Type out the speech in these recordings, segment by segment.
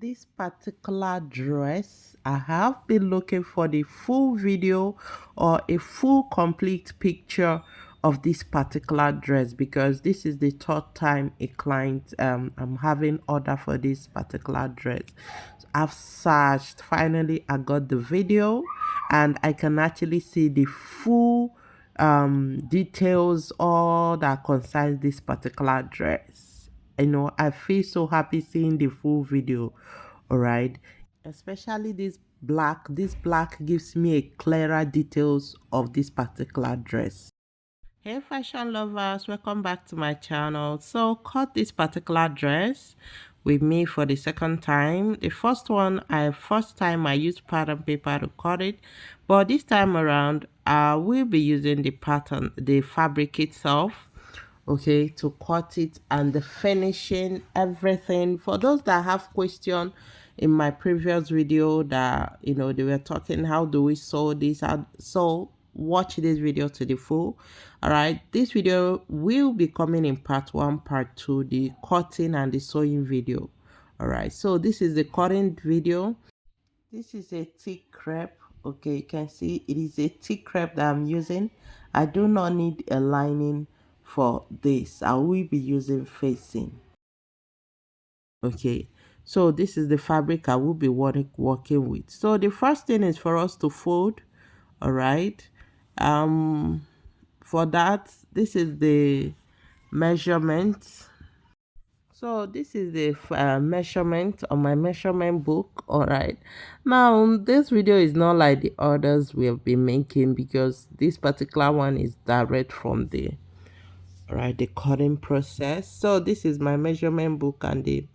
this particular dress, I have been looking for the full video or a full complete picture of this particular dress because this is the third time a client I'm having order for this particular dress. I've searched, finally I got the video and I can actually see the full details all that concerns this particular dress. I feel so happy seeing the full video. All right, especially this black gives me a clearer details of this particular dress. Hey fashion lovers, welcome back to my channel. So cut this particular dress with me for the second time. The first time I used pattern paper to cut it, but this time around I will be using the pattern, the fabric itself, okay, to cut it and the finishing, everything. For those that have question in my previous video that they were talking, how do we sew this? So watch this video to the full. All right, this video will be coming in part 1, part 2, the cutting and the sewing video. All right, so this is the cutting video. This is a thick crepe. Okay, you can see it is a thick crepe that I'm using. I do not need a lining for this. I will be using facing. Okay, so this is the fabric I will be working with. So the first thing is for us to fold. All right, for that, this is the measurement. So this is the measurement on my measurement book. All right, now this video is not like the others we have been making because this particular one is direct from the the cutting process. So this is my measurement book and the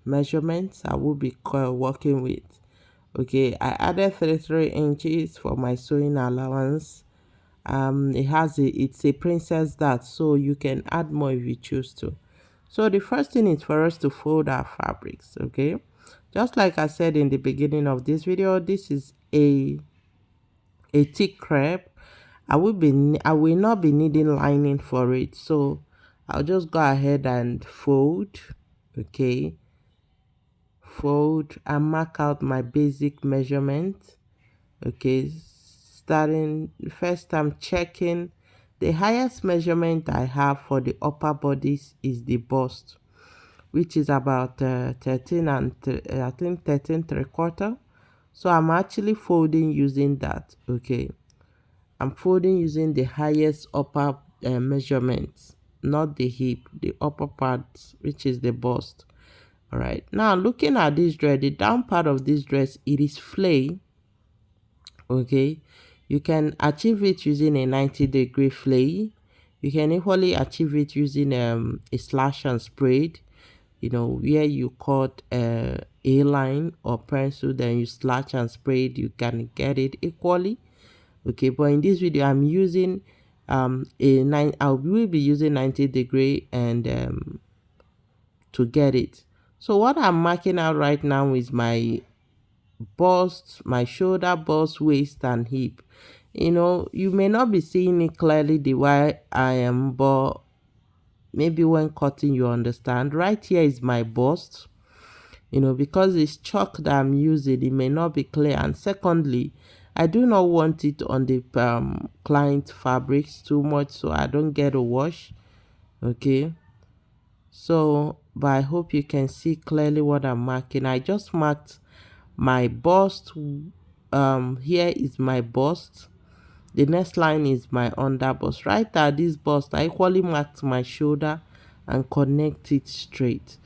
measurements I will be working with. Okay, I added 33 inches for my sewing allowance. It's a princess dart, so you can add more if you choose to. So the first thing is for us to fold our fabrics. Okay, just like I said in the beginning of this video, this is a thick crepe. I will not be needing lining for it, so I'll just go ahead and fold. Okay, fold and mark out my basic measurement. Okay, starting first, I'm checking the highest measurement I have for the upper bodice is the bust, which is about 13 and I think 13 3/4. So I'm actually folding using that. Okay, I'm folding using the highest upper measurement, not the hip, the upper part, which is the bust. All right, now looking at this dress, the down part of this dress, it is flay. Okay, you can achieve it using a 90-degree flay. You can equally achieve it using a slash and sprayed, where you cut a line or pencil, then you slash and spray it. You can get it equally. Okay, but in this video I'm using I will be using 90-degree and to get it. So what I'm marking out right now is my bust, my shoulder, bust, waist and hip. You may not be seeing it clearly the way I am, but maybe when cutting you understand. Right here is my bust. Because it's chalk that I'm using, it may not be clear. And secondly, I do not want it on the client fabrics too much, so I don't get a wash. Okay, so but I hope you can see clearly what I'm marking. I just marked my bust. Here is my bust. The next line is my under bust. Right at this bust, I equally marked my shoulder and connect it straight.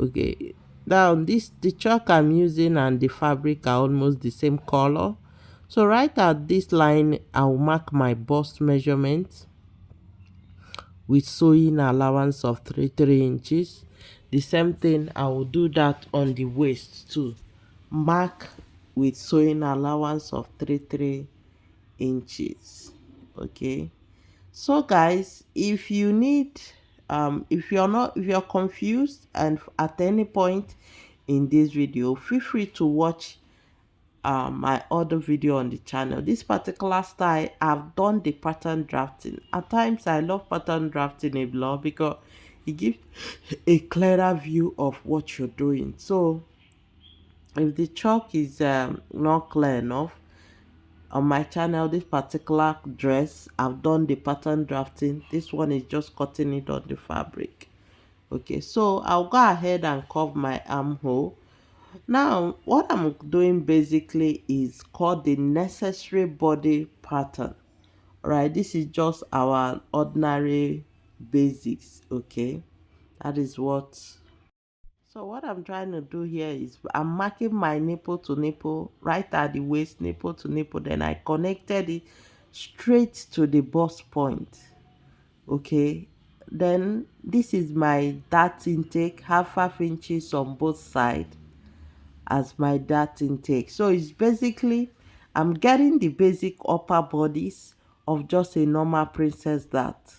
Okay, now the chalk I'm using and the fabric are almost the same color. So right at this line, I'll mark my bust measurement with sewing allowance of 3 inches. The same thing, I will do that on the waist too. Mark with sewing allowance of 3 inches. Okay, so guys, if you need if you're confused and at any point in this video, feel free to watch my other video on the channel. This particular style, I've done the pattern drafting. At times I love pattern drafting a lot because it gives a clearer view of what you're doing. So if the chalk is not clear enough, on my channel, this particular dress, I've done the pattern drafting. This one is just cutting it on the fabric. Okay, so I'll go ahead and curve my armhole. Now what I'm doing basically is called the necessary body pattern. Right, this is just our ordinary basics. Okay, that is what. So what I'm trying to do here is I'm marking my nipple to nipple right at the waist, nipple to nipple, then I connected it straight to the bust point. Okay, then this is my dart intake, half inches on both sides as my dart intake. So it's basically I'm getting the basic upper bodice of just a normal princess dart.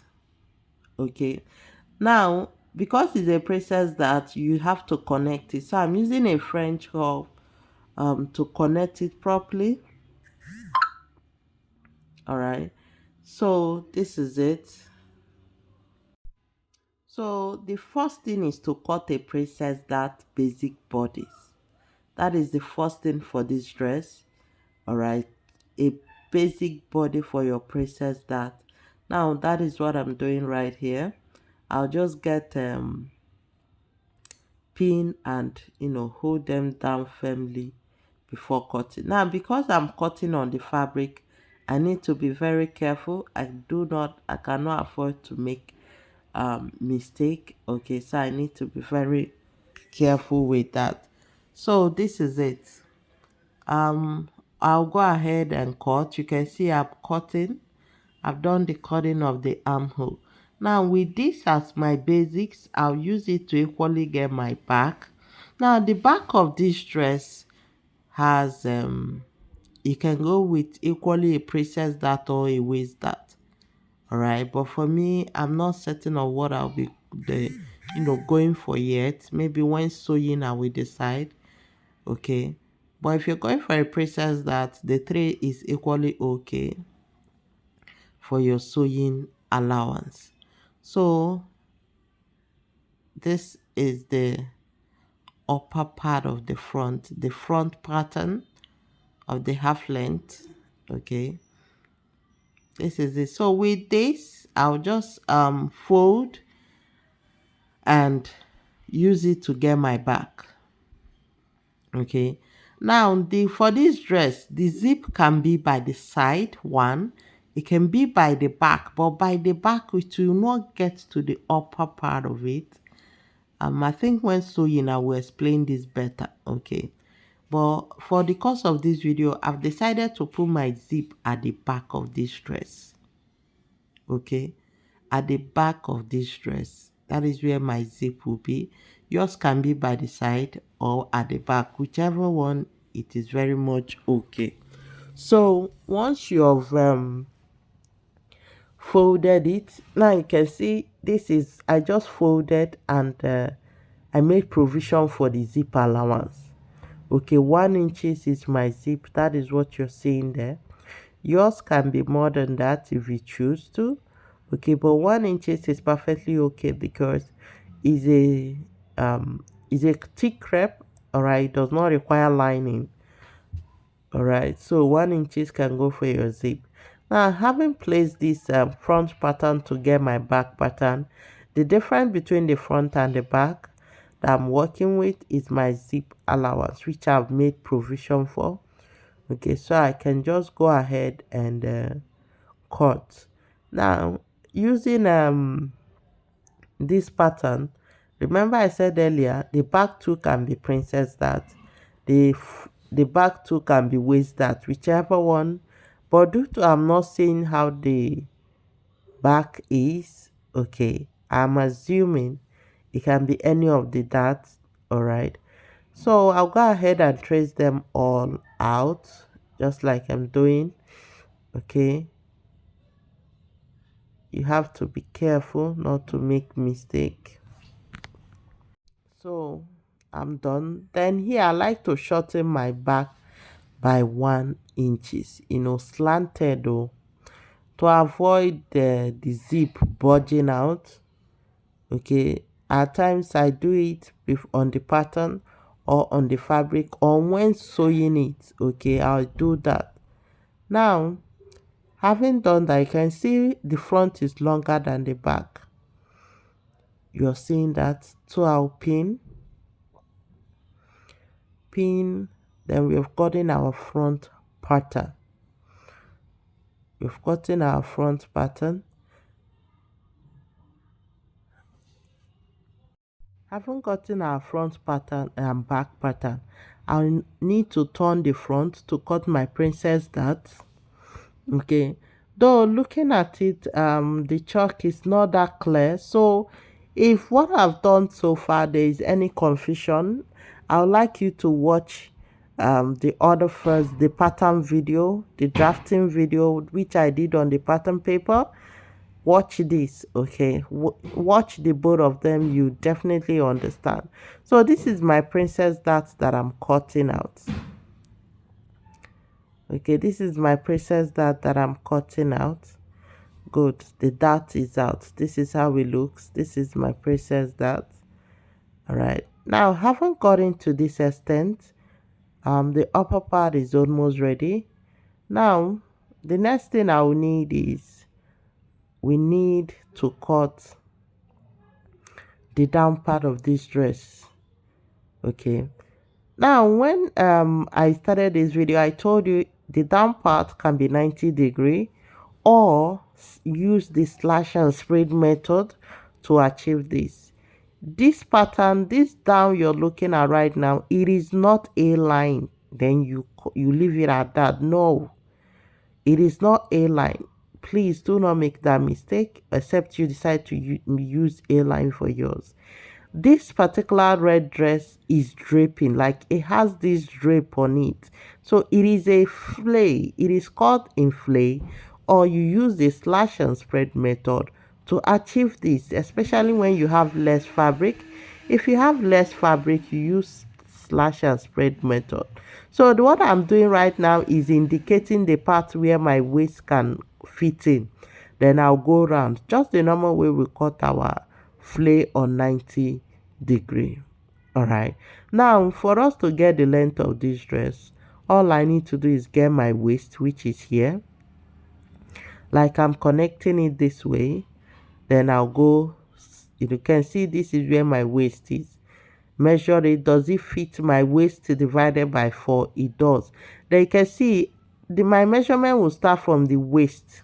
Okay, now because it's a princess dart, you have to connect it. So I'm using a French curve to connect it properly. All right, so this is it. So the first thing is to cut a princess dart basic bodice. That is the first thing for this dress. All right, a basic body for your princess dart. Now that is what I'm doing right here. I'll just get pin and hold them down firmly before cutting. Now because I'm cutting on the fabric, I need to be very careful. I cannot afford to make mistake. Okay, so I need to be very careful with that. So this is it. um I'll go ahead and cut. You can see I'm cutting. I've done the cutting of the armhole. Now with this as my basics, I'll use it to equally get my back. Now the back of this dress has you can go with equally a princess dart or a waist dart. All right, but for me, I'm not certain of what I'll be the going for yet. Maybe when sewing I will decide. Okay, but if you're going for a princess dart, the three is equally okay for your sewing allowance. So this is the upper part of the front pattern of the half length. Okay, this is it. So with this, I'll just fold and use it to get my back. Okay, now the for this dress, the zip can be by the side one, it can be by the back, but by the back it will not get to the upper part of it. I think when sewing I will explain this better. Okay, but for the course of this video, I've decided to put my zip at the back of this dress. Okay, at the back of this dress, that is where my zip will be. Yours can be by the side or at the back, whichever one, it is very much okay. So once you've folded it, now you can see this is I just folded and I made provision for the zip allowance. Okay, 1 inches is my zip. That is what you're seeing there. Yours can be more than that if you choose to. Okay, but 1 inches is perfectly okay because it's a thick crepe. All right, it does not require lining. All right, so 1 inches can go for your zip. Now having placed this front pattern to get my back pattern, the difference between the front and the back that I'm working with is my zip allowance, which I've made provision for. Okay, so I can just go ahead and cut. Now using this pattern, remember I said earlier the back two can be princess dart, the back two can be waist dart, whichever one, but due to I'm not seeing how the back is, okay, I'm assuming it can be any of the darts. All right, so I'll go ahead and trace them all out just like I'm doing. Okay, you have to be careful not to make mistake. So I'm done. Then here I like to shorten my back by 1 inches, slanted though, to avoid the zip bulging out. Okay, at times I do it on the pattern or on the fabric or when sewing it. Okay, I'll do that. Now, having done that, you can see the front is longer than the back. You're seeing that. So I'll pin, then we've gotten our front pattern. We've gotten our front pattern. Having gotten our front pattern and back pattern, I'll need to turn the front to cut my princess dart. Okay, though looking at it, the chalk is not that clear. So if what I've done so far there is any confusion, I would like you to watch the other first, the pattern video, the drafting video which I did on the pattern paper. Watch this, okay? Watch the both of them, you definitely understand. So this is my princess dart that I'm cutting out. Okay, this is my princess dart that I'm cutting out. Good, the dart is out. This is how it looks. This is my princess dart. All right, now haven't gotten to this extent. The upper part is almost ready. Now the next thing I will need is we need to cut the down part of this dress. Okay, now when I started this video, I told you the down part can be 90-degree or use the slash and spread method to achieve this. This pattern, this down you're looking at right now, it is not a line. Then you leave it at that. No, it is not a line. Please do not make that mistake, except you decide to use a line for yours. This particular red dress is draping, like it has this drape on it. So it is a flay. It is called in flay, or you use the slash and spread method to achieve this, especially when you have less fabric. If you have less fabric, you use slash and spread method. So what I'm doing right now is indicating the part where my waist can fit in. Then I'll go around just the normal way we cut our flay on 90-degree. All right, now for us to get the length of this dress, all I need to do is get my waist, which is here, like I'm connecting it this way. Then I'll go, you can see this is where my waist is. Measure it. Does it fit my waist divided by 4? It does. Then you can see my measurement will start from the waist,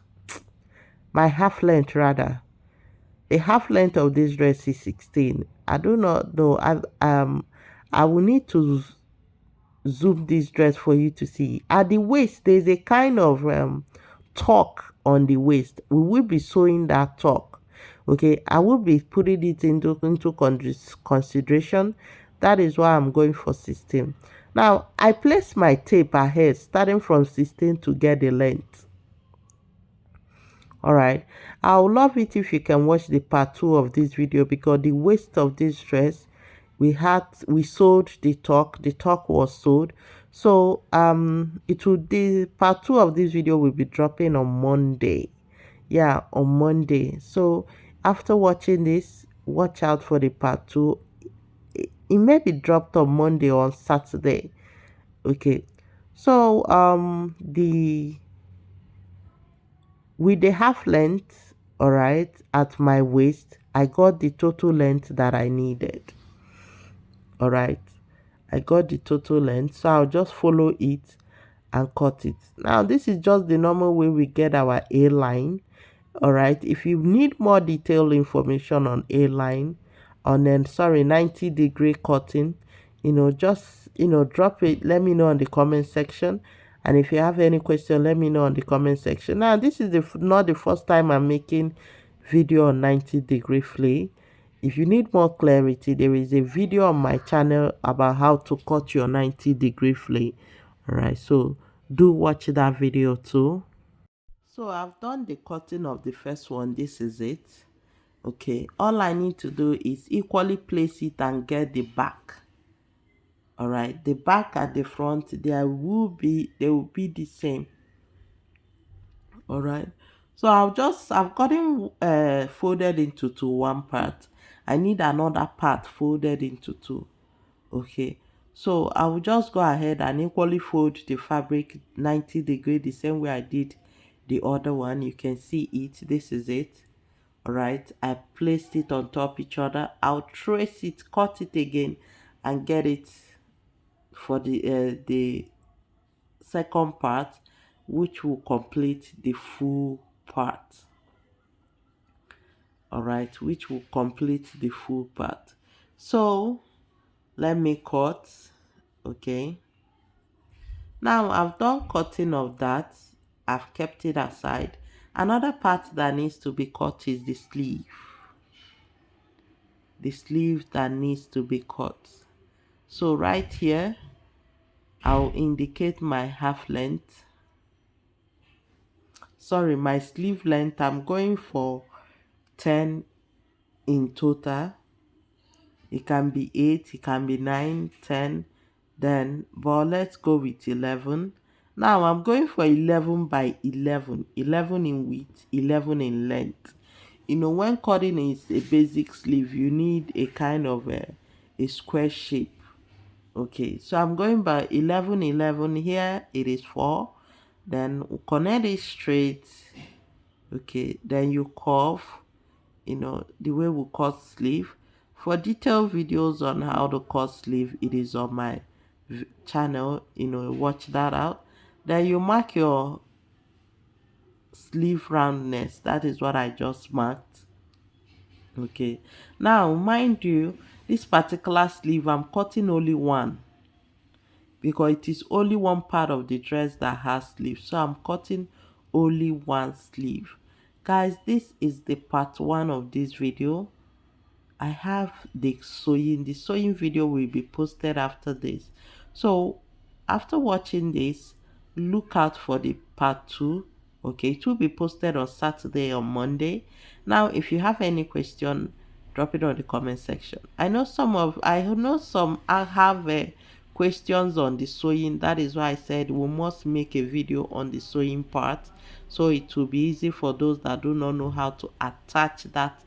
my half length rather. The half length of this dress is 16. I do not know. I will need to zoom this dress for you to see. At the waist, there's a kind of tuck on the waist. We will be sewing that tuck. Okay, I will be putting it into consideration. That is why I'm going for 16. Now, I place my tape ahead, starting from 16 to get the length. All right, I would love it if you can watch the part 2 of this video, because the waist of this dress, we sewed the tuck was sewed. So the part 2 of this video will be dropping on Monday. Yeah, on Monday. So after watching this, watch out for the part 2. It may be dropped on Monday or on Saturday. Okay, so with the half length, all right, at my waist, I got the total length that I needed. All right, I got the total length, so I'll just follow it and cut it. Now this is just the normal way we get our A line. All right, if you need more detailed information on A line, on 90-degree cutting, just drop it, let me know in the comment section. And if you have any question, let me know in the comment section. Now this is not the first time I'm making video on 90-degree flay. If you need more clarity, there is a video on my channel about how to cut your 90-degree flay. All right, so do watch that video too. So I've done the cutting of the first one. This is it. Okay, all I need to do is equally place it and get the back. All right, the back and the front, they will be the same. All right, so I've gotten folded into one part, I need another part folded into two. Okay, so I will just go ahead and equally fold the fabric 90 degree, the same way I did the other one. You can see it. This is it. All right, I placed it on top each other. I'll trace it, cut it again, and get it for the second part, which will complete the full part. All right, which will complete the full part. So let me cut. Okay, now I've done cutting of that. I've kept it aside. Another part that needs to be cut is the sleeve. The sleeve that needs to be cut. So right here, I'll indicate my half length. Sorry, my sleeve length. I'm going for 10 in total. It can be 8, it can be 9, 10. Then, but let's go with 11. Now I'm going for 11 by 11. 11 in width, 11 in length. You know, when cutting is a basic sleeve, you need a kind of a square shape. Okay, so I'm going by 11, 11. Here it is 4. Then connect it straight. Okay, then you curve, you know, the way we cut sleeve. For detailed videos on how to cut sleeve, it is on my channel. You know, watch that out. Then you mark your sleeve roundness. That is what I just marked. Okay, now mind you, this particular sleeve I'm cutting only one, because it is only one part of the dress that has sleeve, so I'm cutting only one sleeve. Guys, this is the part one of this video. I have the sewing. The sewing video will be posted after this. So after watching this, look out for the part 2. Okay, it will be posted on Saturday or Monday. Now, if you have any question, drop it on the comment section. I know some I have questions on the sewing. That is why I said we must make a video on the sewing part, so it will be easy for those that do not know how to attach that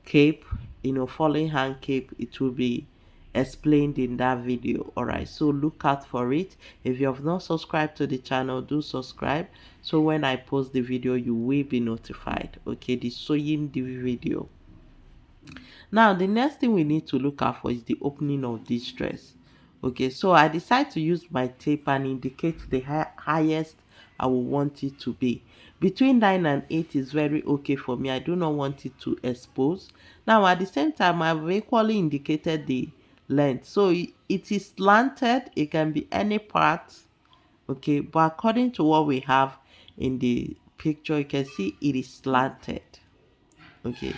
cape, you know, falling hand cape. It will be explained in that video. All right, so look out for it. If you have not subscribed to the channel, do subscribe, so when I post the video you will be notified. Okay, the sewing the video. Now the next thing we need to look out for is the opening of this dress. Okay, so I decide to use my tape and indicate the highest I will want it to be. Between 9 and 8 is very okay for me. I do not want it to expose. Now at the same time, I've equally indicated the length. So it is slanted. It can be any part. Okay, but according to what we have in the picture, you can see it is slanted. Okay,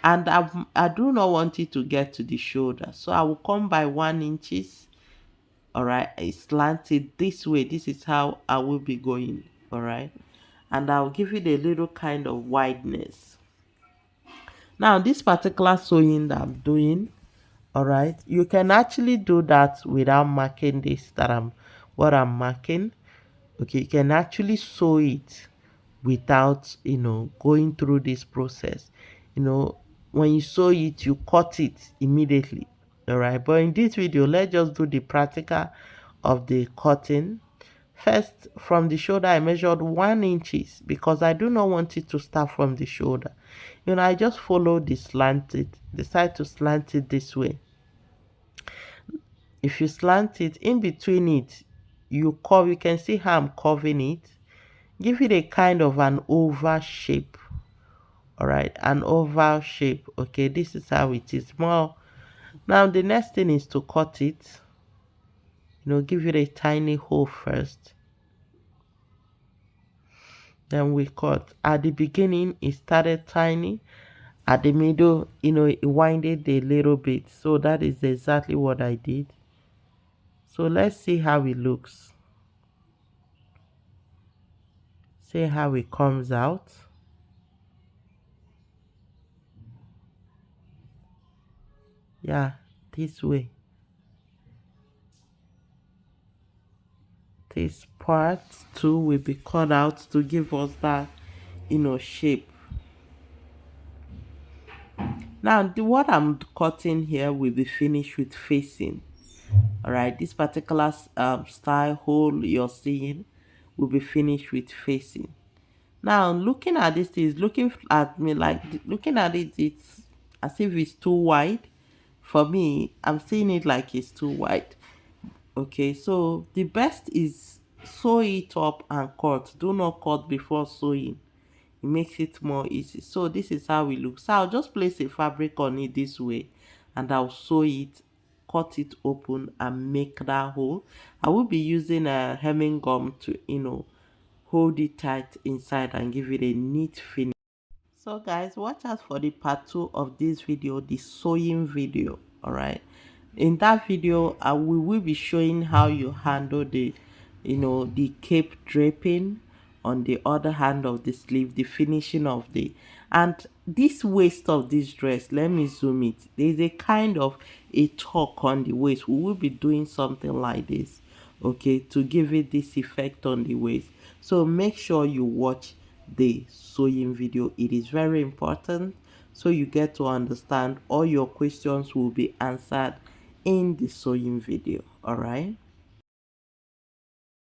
and I do not want it to get to the shoulder, so I will come by 1 inches. All right, it's slanted this way. This is how I will be going. All right, and I'll give it a little kind of wideness. Now this particular sewing that I'm doing, all right, you can actually do that without marking this, that what I'm marking. Okay, you can actually sew it without, you know, going through this process. You know, when you sew it, you cut it immediately. All right, but in this video, let's just do the practical of the cutting. First, from the shoulder I measured 1 inches, because I do not want it to start from the shoulder. You know, I just follow the slanted, decide to slant it this way. If you slant it, in between it, you curve. You can see how I'm curving it. Give it a kind of an oval shape. All right, an oval shape. Okay, this is how it is more. Now the next thing is to cut it. You know, give it a tiny hole first, then we cut. At the beginning it started tiny, at the middle, you know, it winded a little bit. So that is exactly what I did. So let's see how it looks. See how it comes out. Yeah, this way. This part too will be cut out to give us that, you know, shape. Now what I'm cutting here will be finished with facing. All right, this particular style hole you're seeing will be finished with facing. Now looking at this is looking at me like looking at it, it's as if it's too wide. For me, I'm seeing it like it's too wide. Okay, so the best is sew it up and cut. Do not cut before sewing. It makes it more easy. So this is how it looks. So I'll just place a fabric on it this way, and I'll sew it, cut it open, and make that hole. I will be using a hemming gum to hold it tight inside and give it a neat finish. So guys, watch out for the part 2 of this video, the sewing video. All right, in that video we will be showing how you handle the cape draping on the other hand of the sleeve, the finishing of the, and this waist of this dress. Let me zoom it. There's a kind of a tuck on the waist. We will be doing something like this, okay, to give it this effect on the waist. So make sure you watch the sewing video. It is very important, so you get to understand all your questions will be answered in the sewing video. All right.